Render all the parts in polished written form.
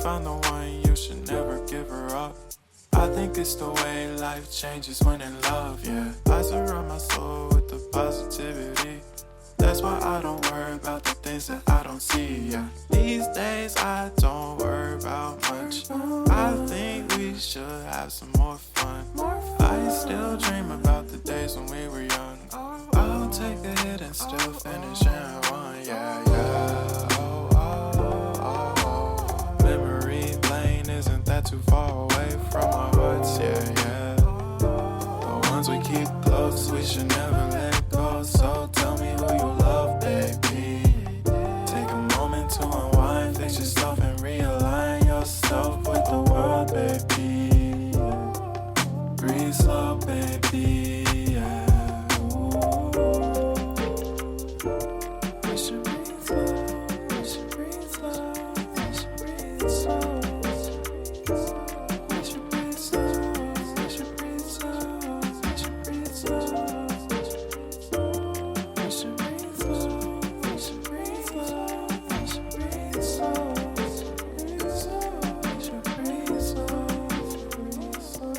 found the one, you should never give her up. I think it's the way life changes when in love, yeah. I surround my soul with the positivity. That's why I don't worry about the things that I don't see, yeah. These days I don't worry about much. I think we should have some more fun. I still dream about the days when we were young. I'll take a hit and still finish in one, yeah, yeah. Oh, oh, oh, oh. Memory lane isn't that too far away from our hearts, yeah, yeah. The ones we keep close, we should never let go. So tell me who you love, baby. Take a moment to unwind, fix yourself and realign yourself with the world, baby. Breathe slow, baby, yeah. We should breathe slow, we should breathe slow, we should breathe slow. We should breathe slow, we should breathe slow, we should breathe slow. We should breathe slow, we should breathe slow, we should breathe slow. We should breathe slow, breathe slow.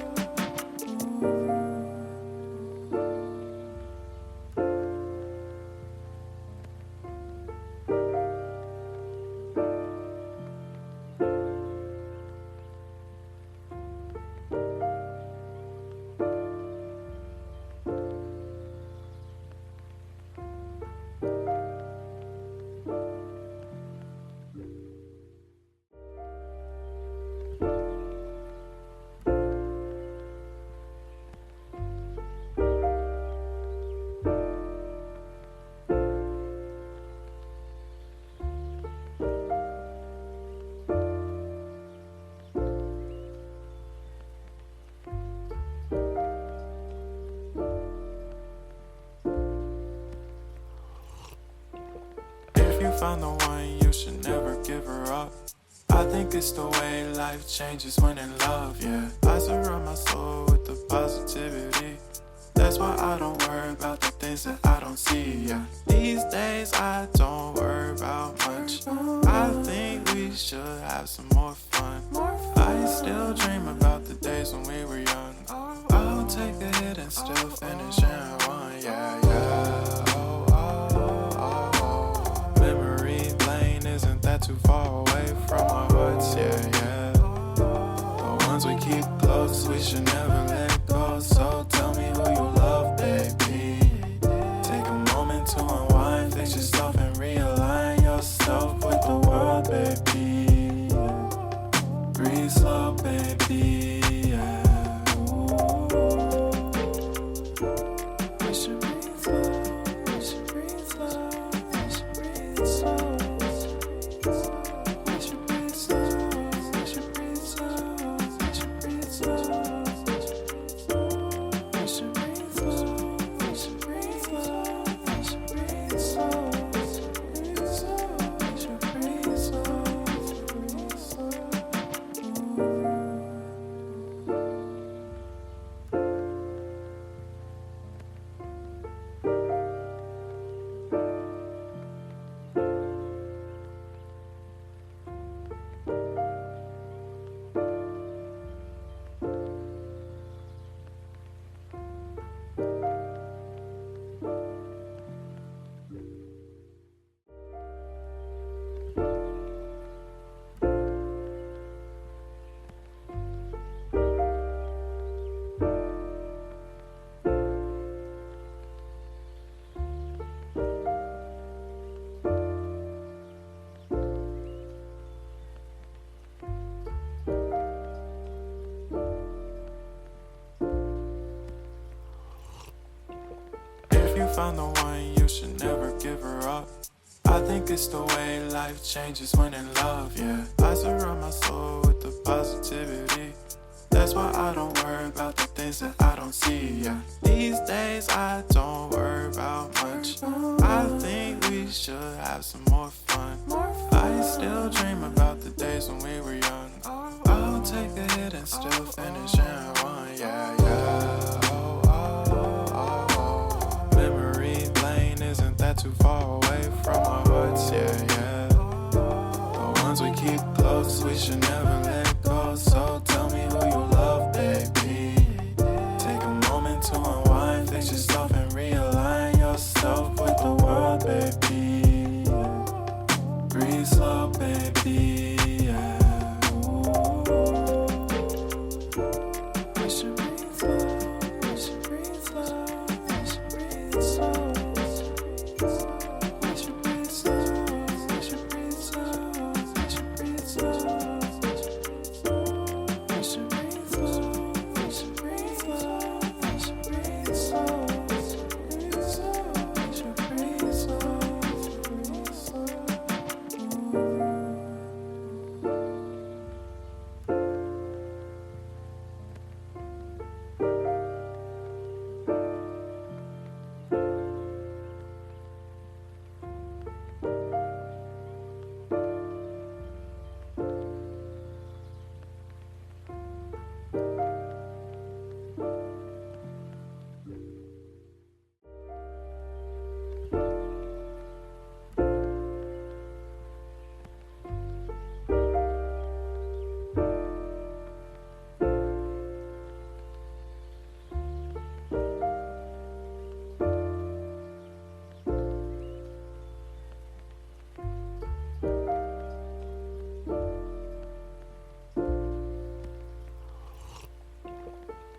If you found the one, you should never give her up. I think it's the way life changes when in love, yeah. I surround my soul with the positivity. That's why I don't worry about the things that I don't see, yeah. These days I don't worry about much. I think we should have some more fun. I still dream about the days when we were young. I'll take a hit and still finish in one, yeah, yeah. Oh, oh, oh, oh. Memory lane isn't that too far away from our hearts, yeah, yeah. The ones we keep close, we should never let go. So tell me who you love, baby. Take a moment to unwind, fix yourself and realign yourself with the world, baby. Breathe slow, baby, yeah. We should breathe slow, we should breathe slow, we should breathe slow. We should breathe slow, we should breathe slow, we should breathe slow. We should breathe slow, we should breathe slow, we should breathe slow. We should breathe slow, breathe slow. If you found the one, you should never give her up. I think it's the way life changes when in love, yeah. I surround my soul with the positivity. That's why I don't worry about the things that I don't see, yeah. These days I don't worry about much. I think we should have some more fun. I still dream about the days when we were young. I'll take a hit and still finish in one, yeah, yeah. Oh, oh, oh, oh. Memory lane isn't that too far away from our hearts, yeah, yeah. The ones we keep close, we we should never let go. So tell me who you love, baby. Take a moment to unwind, fix yourself and realign yourself with the world, baby. Breathe slow, baby. Yeah. We should breathe slow. We should breathe slow. We should breathe slow. We should breathe slow. We should breathe slow. We should breathe slow. We should breathe slow. We should breathe slow. We should breathe slow. We should breathe slow.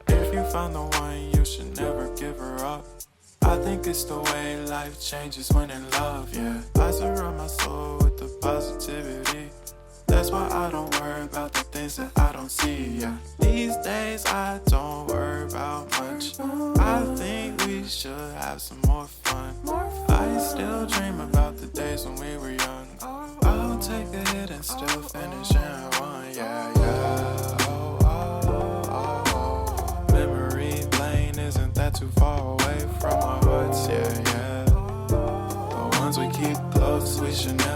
If you found the one, you should never give her up. I think it's the way life changes when in love, yeah. I surround my soul with the positivity. That's why I don't worry about the things that I don't see, yeah. These days I don't worry about much. I think we should have some more fun. I still dream about the days when we were young. I'll take a hit and still finish in one, yeah, yeah. Oh, oh, oh, oh. Memory lane isn't that too far away from our hearts, yeah, yeah. The ones we keep close, we should never